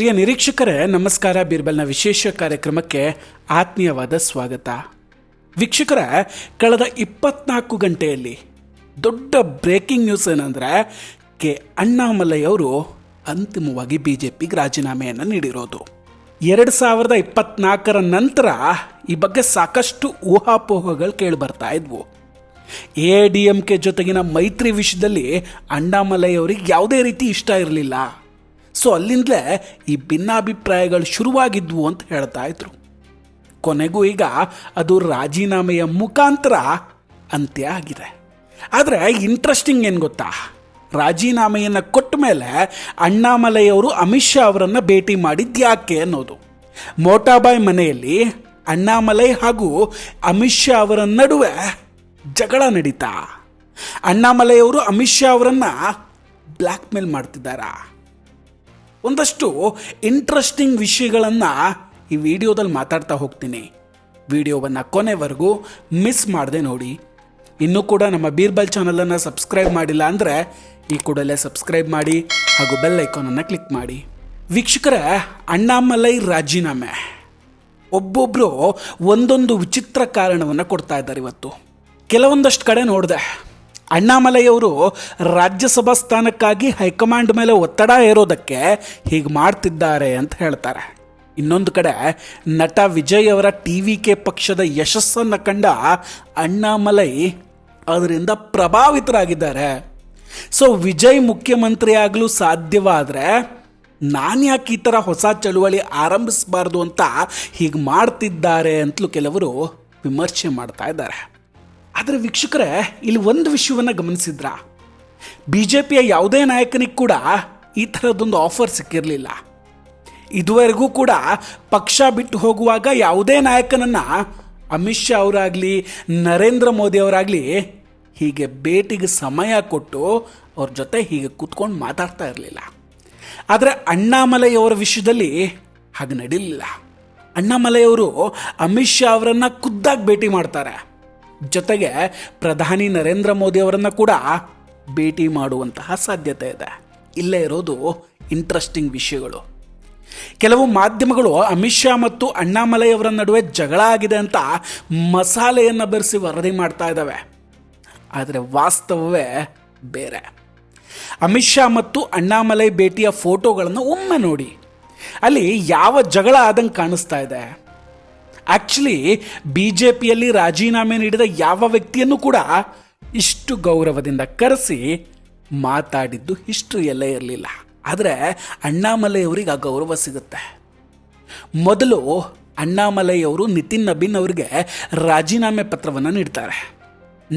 ಪ್ರಿಯ ನಿರೀಕ್ಷಕರೇ, ನಮಸ್ಕಾರ. ಬೀರ್ಬಲ್ನ ವಿಶೇಷ ಕಾರ್ಯಕ್ರಮಕ್ಕೆ ಆತ್ಮೀಯವಾದ ಸ್ವಾಗತ. ವೀಕ್ಷಕರೇ, ಕಳೆದ 24 ಗಂಟೆಯಲ್ಲಿ ದೊಡ್ಡ ಬ್ರೇಕಿಂಗ್ ನ್ಯೂಸ್ ಏನಂದರೆ ಅಣ್ಣಾಮಲೈ ಅವರು ಅಂತಿಮವಾಗಿ BJPಗೆ ರಾಜೀನಾಮೆಯನ್ನು ನೀಡಿರೋದು. 2024 ನಂತರ ಈ ಬಗ್ಗೆ ಸಾಕಷ್ಟು ಊಹಾಪೋಹಗಳು ಕೇಳಿಬರ್ತಾ ಇದ್ವು. AIADMK ಜೊತೆಗಿನ ಮೈತ್ರಿ ವಿಷಯದಲ್ಲಿ ಅಣ್ಣಾಮಲೈ ಅವರಿಗೆ ಯಾವುದೇ ರೀತಿ ಇಷ್ಟ ಇರಲಿಲ್ಲ. ಸೊ ಅಲ್ಲಿಂದಲೇ ಈ ಭಿನ್ನಾಭಿಪ್ರಾಯಗಳು ಶುರುವಾಗಿದ್ವು ಅಂತ ಹೇಳ್ತಾ ಇದ್ರು. ಕೊನೆಗೂ ಈಗ ಅದು ರಾಜೀನಾಮೆಯ ಮುಖಾಂತರ ಅಂತ್ಯ ಆಗಿದೆ. ಆದರೆ ಇಂಟ್ರೆಸ್ಟಿಂಗ್ ಏನು ಗೊತ್ತಾ, ರಾಜೀನಾಮೆಯನ್ನು ಕೊಟ್ಟ ಮೇಲೆ ಅಣ್ಣಾಮಲೈ ಅವರು ಅಮಿತ್ ಶಾ ಅವರನ್ನು ಭೇಟಿ ಮಾಡಿದ್ದು ಯಾಕೆ ಅನ್ನೋದು. ಮೋಟಾಬಾಯ್ ಮನೆಯಲ್ಲಿ ಅಣ್ಣಾಮಲೈ ಹಾಗೂ ಅಮಿತ್ ಶಾ ಅವರ ನಡುವೆ ಜಗಳ ನಡೀತಾ. ಅಣ್ಣಾಮಲೈ ಅವರು ಅಮಿತ್ ಶಾ ಅವರನ್ನು ಬ್ಲ್ಯಾಕ್ ಮೇಲ್ ಮಾಡ್ತಿದ್ದಾರಾ? ಒಂದಷ್ಟು ಇಂಟ್ರೆಸ್ಟಿಂಗ್ ವಿಷಯಗಳನ್ನು ಈ ವಿಡಿಯೋದಲ್ಲಿ ಮಾತಾಡ್ತಾ ಹೋಗ್ತೀನಿ. ವಿಡಿಯೋವನ್ನು ಕೊನೆವರೆಗೂ ಮಿಸ್ ಮಾಡದೆ ನೋಡಿ. ಇನ್ನೂ ಕೂಡ ನಮ್ಮ ಬೀರ್ಬಲ್ ಚಾನಲನ್ನು ಸಬ್ಸ್ಕ್ರೈಬ್ ಮಾಡಿಲ್ಲ ಅಂದರೆ ಈ ಕೂಡಲೇ ಸಬ್ಸ್ಕ್ರೈಬ್ ಮಾಡಿ ಹಾಗೂ ಬೆಲ್ ಐಕಾನನ್ನು ಕ್ಲಿಕ್ ಮಾಡಿ. ವೀಕ್ಷಕರೇ, ಅಣ್ಣಾಮಲೈ ರಾಜೀನಾಮೆ ಒಬ್ಬೊಬ್ಬರು ಒಂದೊಂದು ವಿಚಿತ್ರ ಕಾರಣವನ್ನು ಕೊಡ್ತಾ ಇದ್ದಾರೆ. ಇವತ್ತು ಕೆಲವೊಂದಷ್ಟು ಕಡೆ ನೋಡಿದೆ, ಅಣ್ಣಾಮಲೈ ಅವರು ರಾಜ್ಯಸಭಾ ಸ್ಥಾನಕ್ಕಾಗಿ ಹೈಕಮಾಂಡ್ ಮೇಲೆ ಒತ್ತಡ ಹೇರೋದಕ್ಕೆ ಹೀಗೆ ಮಾಡ್ತಿದ್ದಾರೆ ಅಂತ ಹೇಳ್ತಾರೆ. ಇನ್ನೊಂದು ಕಡೆ ನಟ ವಿಜಯ್ ಅವರ TVK ಪಕ್ಷದ ಯಶಸ್ಸನ್ನು ಕಂಡ ಅಣ್ಣಾಮಲೈ ಅದರಿಂದ ಪ್ರಭಾವಿತರಾಗಿದ್ದಾರೆ. ಸೊ ವಿಜಯ್ ಮುಖ್ಯಮಂತ್ರಿ ಆಗಲು ಸಾಧ್ಯವಾದರೆ ನಾನು ಯಾಕೆ ಈ ಥರ ಹೊಸ ಚಳುವಳಿ ಆರಂಭಿಸಬಾರ್ದು ಅಂತ ಹೀಗೆ ಮಾಡ್ತಿದ್ದಾರೆ ಅಂತಲೂ ಕೆಲವರು ವಿಮರ್ಶೆ ಮಾಡ್ತಾ ಇದ್ದಾರೆ. ಆದರೆ ವೀಕ್ಷಕರೇ, ಇಲ್ಲಿ ಒಂದು ವಿಷಯವನ್ನು ಗಮನಿಸಿದ್ರ, BJPಯ ಯಾವುದೇ ನಾಯಕನಿಗೆ ಕೂಡ ಈ ಥರದ್ದೊಂದು ಆಫರ್ ಸಿಕ್ಕಿರಲಿಲ್ಲ. ಇದುವರೆಗೂ ಕೂಡ ಪಕ್ಷ ಬಿಟ್ಟು ಹೋಗುವಾಗ ಯಾವುದೇ ನಾಯಕನನ್ನು ಅಮಿತ್ ಶಾ ಅವರಾಗಲಿ ನರೇಂದ್ರ ಮೋದಿ ಅವರಾಗಲಿ ಹೀಗೆ ಭೇಟಿಗೆ ಸಮಯ ಕೊಟ್ಟು ಅವ್ರ ಜೊತೆ ಹೀಗೆ ಕೂತ್ಕೊಂಡು ಮಾತಾಡ್ತಾ ಇರಲಿಲ್ಲ. ಆದರೆ ಅಣ್ಣಾಮಲೈ ಅವರ ವಿಷಯದಲ್ಲಿ ಹಾಗೆ ನಡೀಲಿಲ್ಲ. ಅಣ್ಣಾಮಲೈ ಅವರು ಅಮಿತ್ ಶಾ ಅವರನ್ನು ಖುದ್ದಾಗಿ ಭೇಟಿ ಮಾಡ್ತಾರೆ. ಜೊತೆಗೆ ಪ್ರಧಾನಿ ನರೇಂದ್ರ ಮೋದಿ ಅವರನ್ನು ಕೂಡ ಭೇಟಿ ಮಾಡುವಂತಹ ಸಾಧ್ಯತೆ ಇದೆ. ಇಲ್ಲೇ ಇರೋದು ಇಂಟ್ರೆಸ್ಟಿಂಗ್ ವಿಷಯಗಳು. ಕೆಲವು ಮಾಧ್ಯಮಗಳು ಅಮಿತ್ ಶಾ ಮತ್ತು ಅಣ್ಣಾಮಲೈ ಅವರ ನಡುವೆ ಜಗಳ ಆಗಿದೆ ಅಂತ ಮಸಾಲೆಯನ್ನು ಬೆರೆಸಿ ವರದಿ ಮಾಡ್ತಾ ಇದ್ದಾವೆ. ಆದರೆ ವಾಸ್ತವವೇ ಬೇರೆ. ಅಮಿತ್ ಶಾ ಮತ್ತು ಅಣ್ಣಾಮಲೈ ಭೇಟಿಯ ಫೋಟೋಗಳನ್ನು ಒಮ್ಮೆ ನೋಡಿ. ಅಲ್ಲಿ ಯಾವ ಜಗಳ ಆದಂಗೆ ಕಾಣಿಸ್ತಾ ಇದೆ. ಆ್ಯಕ್ಚುಲಿ BJPಯಲ್ಲಿ ರಾಜೀನಾಮೆ ನೀಡಿದ ಯಾವ ವ್ಯಕ್ತಿಯನ್ನು ಕೂಡ ಇಷ್ಟು ಗೌರವದಿಂದ ಕರೆಸಿ ಮಾತಾಡಿದ್ದು ಹಿಸ್ಟ್ರಿಯಲ್ಲೇ ಇರಲಿಲ್ಲ. ಆದರೆ ಅಣ್ಣಾಮಲೈ ಅವರಿಗೆ ಆ ಗೌರವ ಸಿಗುತ್ತೆ. ಮೊದಲು ಅಣ್ಣಾಮಲೈ ಅವರು ನಿತಿನ್ ನಬೀನ್ ಅವರಿಗೆ ರಾಜೀನಾಮೆ ಪತ್ರವನ್ನು ನೀಡ್ತಾರೆ.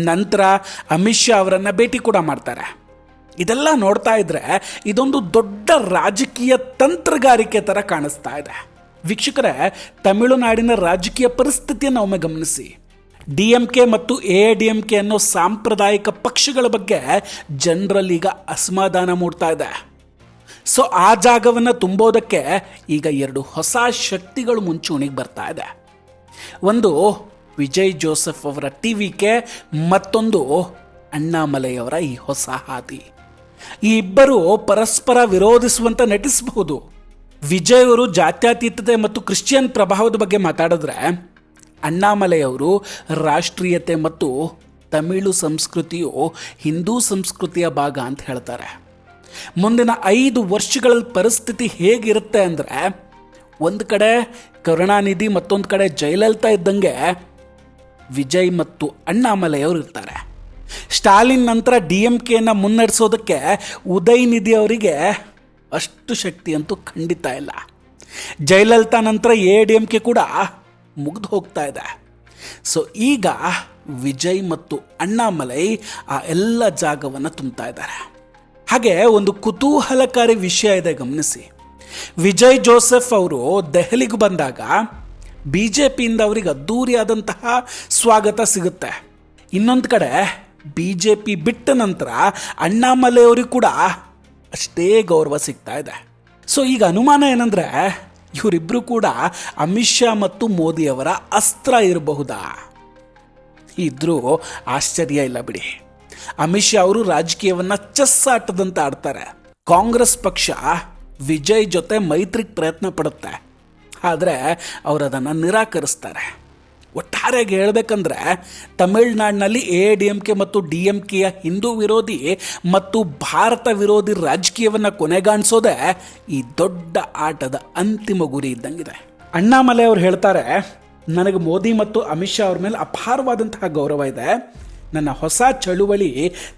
ನಂತರ ಅಮಿತ್ ಶಾ ಅವರನ್ನು ಭೇಟಿ ಕೂಡ ಮಾಡ್ತಾರೆ. ಇದೆಲ್ಲ ನೋಡ್ತಾ ಇದ್ರೆ ಇದೊಂದು ದೊಡ್ಡ ರಾಜಕೀಯ ತಂತ್ರಗಾರಿಕೆ ಥರ ಕಾಣಿಸ್ತಾ ಇದೆ. ವೀಕ್ಷಕರೇ, ತಮಿಳುನಾಡಿನ ರಾಜಕೀಯ ಪರಿಸ್ಥಿತಿಯನ್ನು ಒಮ್ಮೆ ಗಮನಿಸಿ. DMK ಮತ್ತು AIADMK ಅನ್ನೋ ಸಾಂಪ್ರದಾಯಿಕ ಪಕ್ಷಗಳ ಬಗ್ಗೆ ಜನರಲ್ಲಿ ಈಗ ಅಸಮಾಧಾನ ಮೂಡ್ತಾ ಇದೆ. ಸೊ ಆ ಜಾಗವನ್ನು ತುಂಬೋದಕ್ಕೆ ಈಗ 2 ಹೊಸ ಶಕ್ತಿಗಳು ಮುಂಚೂಣಿಗೆ ಬರ್ತಾ ಇದೆ. ಒಂದು ವಿಜಯ್ ಜೋಸೆಫ್ ಅವರ TVK, ಮತ್ತೊಂದು ಅಣ್ಣಾಮಲೈ ಅವರ ಈ ಹೊಸ ಹಾದಿ. ಈ ಇಬ್ಬರು ಪರಸ್ಪರ ವಿರೋಧಿಸುವಂತ ನಟಿಸಬಹುದು. ವಿಜಯ್ ಅವರು ಜಾತ್ಯತೀತತೆ ಮತ್ತು ಕ್ರಿಶ್ಚಿಯನ್ ಪ್ರಭಾವದ ಬಗ್ಗೆ ಮಾತಾಡಿದ್ರೆ, ಅಣ್ಣಾಮಲೈ ಅವರು ರಾಷ್ಟ್ರೀಯತೆ ಮತ್ತು ತಮಿಳು ಸಂಸ್ಕೃತಿಯು ಹಿಂದೂ ಸಂಸ್ಕೃತಿಯ ಭಾಗ ಅಂತ ಹೇಳ್ತಾರೆ. ಮುಂದಿನ 5 ವರ್ಷಗಳಲ್ಲಿ ಪರಿಸ್ಥಿತಿ ಹೇಗಿರುತ್ತೆ ಅಂದರೆ, ಒಂದು ಕಡೆ ಕರುಣಾನಿಧಿ, ಮತ್ತೊಂದು ಕಡೆ ಜಯಲಲಿತಾ ಇದ್ದಂಗೆ ವಿಜಯ್ ಮತ್ತು ಅಣ್ಣಾಮಲೈ ಅವರು ಇರ್ತಾರೆ. ಸ್ಟಾಲಿನ್ ನಂತರ DMKಯನ್ನು ಮುನ್ನಡೆಸೋದಕ್ಕೆ ಉದಯನಿಧಿ ಅವರಿಗೆ ಅಷ್ಟು ಶಕ್ತಿ ಅಂತೂ ಖಂಡಿತ ಇಲ್ಲ. ಜಯಲಲಿತಾ ನಂತರ AIADMK ಕೂಡ ಮುಗಿದು ಹೋಗ್ತಾ ಇದೆ. ಸೊ ಈಗ ವಿಜಯ್ ಮತ್ತು ಅಣ್ಣಾಮಲೈ ಆ ಎಲ್ಲ ಜಾಗವನ್ನು ತುಂಬ್ತಾ ಇದ್ದಾರೆ. ಹಾಗೆ ಒಂದು ಕುತೂಹಲಕಾರಿ ವಿಷಯ ಇದೆ, ಗಮನಿಸಿ. ವಿಜಯ್ ಜೋಸೆಫ್ ಅವರು ದೆಹಲಿಗೆ ಬಂದಾಗ BJPಯಿಂದ ಅವರಿಗೆ ಅದ್ದೂರಿಯಾದಂತಹ ಸ್ವಾಗತ ಸಿಗುತ್ತೆ. ಇನ್ನೊಂದು ಕಡೆ BJP ಬಿಟ್ಟ ನಂತರ ಅಣ್ಣಾಮಲೈ ಅವರಿಗೆ ಕೂಡ ಅಷ್ಟೇ ಗೌರವ ಸಿಗ್ತಾ ಇದೆ. ಸೊ ಈಗ ಅನುಮಾನ ಏನಂದರೆ, ಇವರಿಬ್ಬರು ಕೂಡ ಅಮಿತ್ ಶಾ ಮತ್ತು ಮೋದಿ ಅವರ ಅಸ್ತ್ರ ಇರಬಹುದಾ? ಇದ್ರೂ ಆಶ್ಚರ್ಯ ಇಲ್ಲ ಬಿಡಿ. ಅಮಿತ್ ಶಾ ಅವರು ರಾಜಕೀಯವನ್ನು ಚೆಸ್ ಆಟದಂತೆ ಆಡ್ತಾರೆ. ಕಾಂಗ್ರೆಸ್ ಪಕ್ಷ ವಿಜಯ್ ಜೊತೆ ಮೈತ್ರಿಗೆ ಪ್ರಯತ್ನ ಪಡುತ್ತೆ. ಆದರೆ ಅವರು ಅದನ್ನು ನಿರಾಕರಿಸ್ತಾರೆ. ಒಟ್ಟಾರೆಯಾಗಿ ಹೇಳಬೇಕಂದ್ರೆ ತಮಿಳುನಾಡಿನಲ್ಲಿ ADMK ಮತ್ತು DMKಯ ಹಿಂದೂ ವಿರೋಧಿ ಮತ್ತು ಭಾರತ ವಿರೋಧಿ ರಾಜಕೀಯವನ್ನು ಕೊನೆಗಾಣಿಸೋದೇ ಈ ದೊಡ್ಡ ಆಟದ ಅಂತಿಮ ಗುರಿ ಇದ್ದಂಗಿದೆ. ಅಣ್ಣಾಮಲೈ ಅವರು ಹೇಳ್ತಾರೆ, ನನಗೆ ಮೋದಿ ಮತ್ತು ಅಮಿತ್ ಶಾ ಅವ್ರ ಮೇಲೆ ಅಪಾರವಾದಂತಹ ಗೌರವ ಇದೆ. ನನ್ನ ಹೊಸ ಚಳುವಳಿ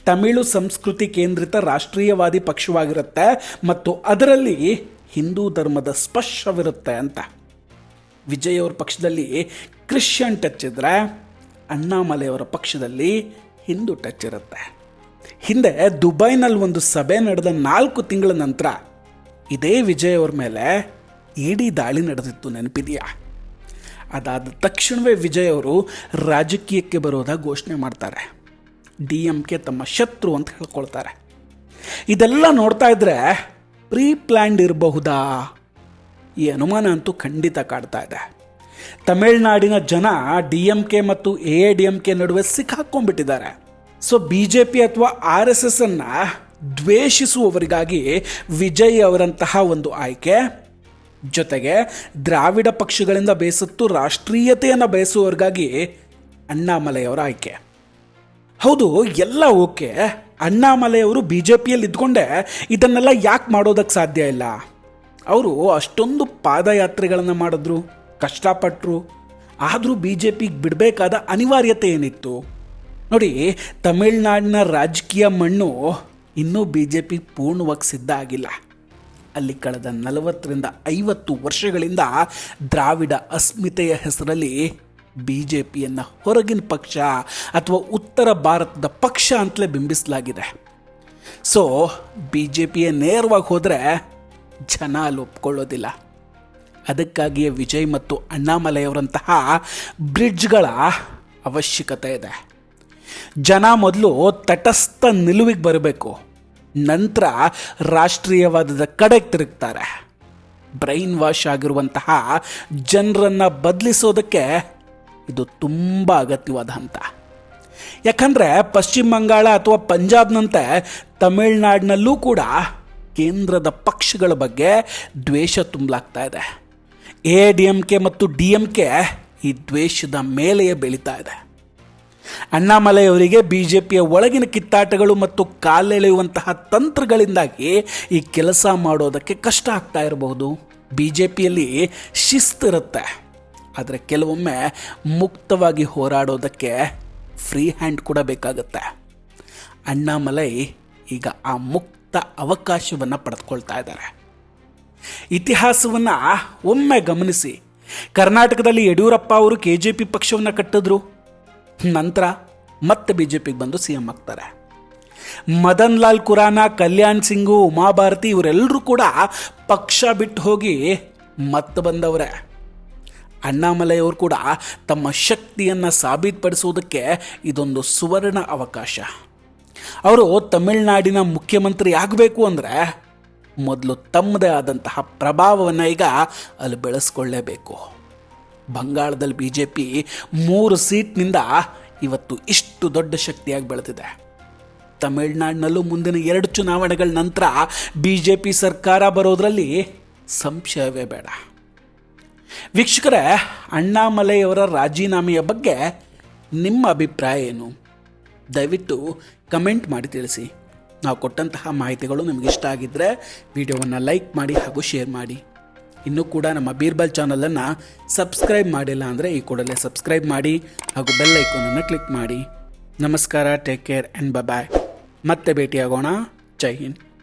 ತಮಿಳು ಸಂಸ್ಕೃತಿ ಕೇಂದ್ರಿತ ರಾಷ್ಟ್ರೀಯವಾದಿ ಪಕ್ಷವಾಗಿರುತ್ತೆ ಮತ್ತು ಅದರಲ್ಲಿ ಹಿಂದೂ ಧರ್ಮದ ಸ್ಪರ್ಶವಿರುತ್ತೆ ಅಂತ. ವಿಜಯ್ ಅವ್ರ ಪಕ್ಷದಲ್ಲಿ ಕ್ರಿಶ್ಚಿಯನ್ ಟಚ್ ಇದ್ದರೆ ಅಣ್ಣಾಮಲೈ ಅವರ ಪಕ್ಷದಲ್ಲಿ ಹಿಂದೂ ಟಚ್ ಇರುತ್ತೆ. ಹಿಂದೆ ದುಬೈನಲ್ಲಿ ಒಂದು ಸಭೆ ನಡೆದ 4 ತಿಂಗಳ ನಂತರ ಇದೇ ವಿಜಯ್ ಅವ್ರ ಮೇಲೆ ED ದಾಳಿ ನಡೆದಿತ್ತು, ನೆನಪಿದೆಯಾ? ಅದಾದ ತಕ್ಷಣವೇ ವಿಜಯ್ ಅವರು ರಾಜಕೀಯಕ್ಕೆ ಬರೋದಾಗಿ ಘೋಷಣೆ ಮಾಡ್ತಾರೆ. DMK ತಮ್ಮ ಶತ್ರು ಅಂತ ಹೇಳ್ಕೊಳ್ತಾರೆ. ಇದೆಲ್ಲ ನೋಡ್ತಾ ಇದ್ರೆ ಪ್ರೀ ಪ್ಲ್ಯಾನ್ಡ್ ಇರಬಹುದಾ? ಈ ಅನುಮಾನ ಅಂತೂ ಖಂಡಿತ ಕಾಡ್ತಾ ಇದೆ. ತಮಿಳುನಾಡಿನ ಜನ DMK ಮತ್ತು ADMK ನಡುವೆ ಸಿಕ್ಕಾಕೊಂಡ್ಬಿಟ್ಟಿದ್ದಾರೆ. ಸೊ BJP ಅಥವಾ RSS ಅನ್ನು ದ್ವೇಷಿಸುವವರಿಗಾಗಿ ವಿಜಯ್ ಅವರಂತಹ ಒಂದು ಆಯ್ಕೆ, ಜೊತೆಗೆ ದ್ರಾವಿಡ ಪಕ್ಷಗಳಿಂದ ಬೇಸತ್ತು ರಾಷ್ಟ್ರೀಯತೆಯನ್ನು ಬಯಸುವವರಿಗಾಗಿ ಅಣ್ಣಾಮಲೈ ಅವರ ಆಯ್ಕೆ. ಹೌದು, ಎಲ್ಲ ಓಕೆ. ಅಣ್ಣಾಮಲೈ ಅವರು BJPಯಲ್ಲಿ ಇದ್ಕೊಂಡೆ ಇದನ್ನೆಲ್ಲ ಯಾಕೆ ಮಾಡೋದಕ್ಕೆ ಸಾಧ್ಯ ಇಲ್ಲ? ಅವರು ಅಷ್ಟೊಂದು ಪಾದಯಾತ್ರೆಗಳನ್ನು ಮಾಡಿದ್ರು, ಕಷ್ಟಪಟ್ಟರು. ಆದರೂ BJPಗೆ ಬಿಡಬೇಕಾದ ಅನಿವಾರ್ಯತೆ ಏನಿತ್ತು? ನೋಡಿ, ತಮಿಳುನಾಡಿನ ರಾಜಕೀಯ ಮಣ್ಣು ಇನ್ನೂ BJP ಪೂರ್ಣವಾಗಿ ಸಿದ್ಧ ಆಗಿಲ್ಲ. ಅಲ್ಲಿ ಕಳೆದ 40-50 ವರ್ಷಗಳಿಂದ ದ್ರಾವಿಡ ಅಸ್ಮಿತೆಯ ಹೆಸರಲ್ಲಿ BJPಯನ್ನು ಹೊರಗಿನ ಪಕ್ಷ ಅಥವಾ ಉತ್ತರ ಭಾರತದ ಪಕ್ಷ ಅಂತಲೇ ಬಿಂಬಿಸಲಾಗಿದೆ. ಸೊ BJPಯೇ ನೇರವಾಗಿ ಹೋದರೆ ಜನ ಅಲ್ಲಿ ಒಪ್ಕೊಳ್ಳೋದಿಲ್ಲ. ಅದಕ್ಕಾಗಿಯೇ ವಿಜಯ್ ಮತ್ತು ಅಣ್ಣಾಮಲೈ ಅವರಂತಹ ಬ್ರಿಡ್ಜ್ಗಳ ಅವಶ್ಯಕತೆ ಇದೆ. ಜನ ಮೊದಲು ತಟಸ್ಥ ನಿಲುವಿಗೆ ಬರಬೇಕು, ನಂತರ ರಾಷ್ಟ್ರೀಯವಾದದ ಕಡೆಗೆ ತಿರುಗ್ತಾರೆ. ಬ್ರೈನ್ ವಾಶ್ ಆಗಿರುವಂತಹ ಜನರನ್ನು ಬದಲಿಸೋದಕ್ಕೆ ಇದು ತುಂಬ ಅಗತ್ಯವಾದ ಹಂತ. ಯಾಕಂದರೆ ಪಶ್ಚಿಮ ಬಂಗಾಳ ಅಥವಾ ಪಂಜಾಬ್ನಂತೆ ತಮಿಳುನಾಡಿನಲ್ಲೂ ಕೂಡ ಕೇಂದ್ರದ ಪಕ್ಷಗಳ ಬಗ್ಗೆ ದ್ವೇಷ ತುಂಬಲಾಗ್ತಾ ಇದೆ. ADMK ಮತ್ತು DMK ಈ ದ್ವೇಷದ ಮೇಲೆಯೇ ಬೆಳೀತಾ ಇದೆ. ಅಣ್ಣಾಮಲೈ ಅವರಿಗೆ BJPಯ ಒಳಗಿನ ಕಿತ್ತಾಟಗಳು ಮತ್ತು ಕಾಲೆಳೆಯುವಂತಹ ತಂತ್ರಗಳಿಂದಾಗಿ ಈ ಕೆಲಸ ಮಾಡೋದಕ್ಕೆ ಕಷ್ಟ ಆಗ್ತಾ ಇರಬಹುದು. BJPಯಲ್ಲಿ ಶಿಸ್ತಿರುತ್ತೆ, ಆದರೆ ಕೆಲವೊಮ್ಮೆ ಮುಕ್ತವಾಗಿ ಹೋರಾಡೋದಕ್ಕೆ ಫ್ರೀ ಹ್ಯಾಂಡ್ ಕೂಡ ಬೇಕಾಗುತ್ತೆ. ಅಣ್ಣಾಮಲೈ ಈಗ ಆ ಮುಕ್ತ ಅವಕಾಶವನ್ನು ಪಡೆದುಕೊಳ್ತಾ ಇದ್ದಾರೆ. ಇತಿಹಾಸವನ್ನು ಒಮ್ಮೆ ಗಮನಿಸಿ. ಕರ್ನಾಟಕದಲ್ಲಿ ಯಡಿಯೂರಪ್ಪ ಅವರು KJP ಪಕ್ಷವನ್ನು ಕಟ್ಟಿದ್ರು, ನಂತರ ಮತ್ತೆ BJPಗೆ ಬಂದು CM ಆಗ್ತಾರೆ. ಮದನ್ ಲಾಲ್ ಖುರಾನ, ಕಲ್ಯಾಣ್ ಸಿಂಗು, ಉಮಾಭಾರತಿ ಇವರೆಲ್ಲರೂ ಕೂಡ ಪಕ್ಷ ಬಿಟ್ಟು ಹೋಗಿ ಮತ್ತೆ ಬಂದವರೇ. ಅಣ್ಣಾಮಲೈ ಅವರು ಕೂಡ ತಮ್ಮ ಶಕ್ತಿಯನ್ನು ಸಾಬೀತುಪಡಿಸುವುದಕ್ಕೆ ಇದೊಂದು ಸುವರ್ಣ ಅವಕಾಶ. ಅವರು ತಮಿಳುನಾಡಿನ ಮುಖ್ಯಮಂತ್ರಿ ಆಗಬೇಕು ಅಂದರೆ ಮೊದಲು ತಮ್ಮದೇ ಆದಂತಹ ಪ್ರಭಾವವನ್ನು ಈಗ ಅಲ್ಲಿ ಬೆಳೆಸ್ಕೊಳ್ಳೇಬೇಕು. ಬಂಗಾಳದಲ್ಲಿ BJP 3 ಸೀಟ್ನಿಂದ ಇವತ್ತು ಇಷ್ಟು ದೊಡ್ಡ ಶಕ್ತಿಯಾಗಿ ಬೆಳೆದಿದೆ. ತಮಿಳುನಾಡಿನಲ್ಲೂ ಮುಂದಿನ 2 ಚುನಾವಣೆಗಳ ನಂತರ BJP ಸರ್ಕಾರ ಬರೋದರಲ್ಲಿ ಸಂಶಯವೇ ಬೇಡ. ವೀಕ್ಷಕರೇ, ಅಣ್ಣಾಮಲೈ ಅವರ ರಾಜೀನಾಮೆಯ ಬಗ್ಗೆ ನಿಮ್ಮ ಅಭಿಪ್ರಾಯ ಏನು? ದಯವಿಟ್ಟು ಕಮೆಂಟ್ ಮಾಡಿ ತಿಳಿಸಿ. ನಾವು ಕೊಟ್ಟಂತಹ ಮಾಹಿತಿಗಳು ನಿಮಗೆ ಇಷ್ಟ ಆಗಿದ್ದರೆ ವಿಡಿಯೋವನ್ನು ಲೈಕ್ ಮಾಡಿ ಹಾಗೂ ಶೇರ್ ಮಾಡಿ. ಇನ್ನೂ ಕೂಡ ನಮ್ಮ ಬೀರ್ಬಲ್ ಚಾನಲನ್ನು ಸಬ್ಸ್ಕ್ರೈಬ್ ಮಾಡಿಲ್ಲ ಅಂದರೆ ಈ ಕೂಡಲೇ ಸಬ್ಸ್ಕ್ರೈಬ್ ಮಾಡಿ ಹಾಗೂ ಬೆಲ್ ಐಕಾನನ್ನು ಕ್ಲಿಕ್ ಮಾಡಿ. ನಮಸ್ಕಾರ, ಟೇಕ್ ಕೇರ್ ಆ್ಯಂಡ್ ಬಾಯ್. ಮತ್ತೆ ಭೇಟಿಯಾಗೋಣ. ಜೈ ಹಿಂದ್.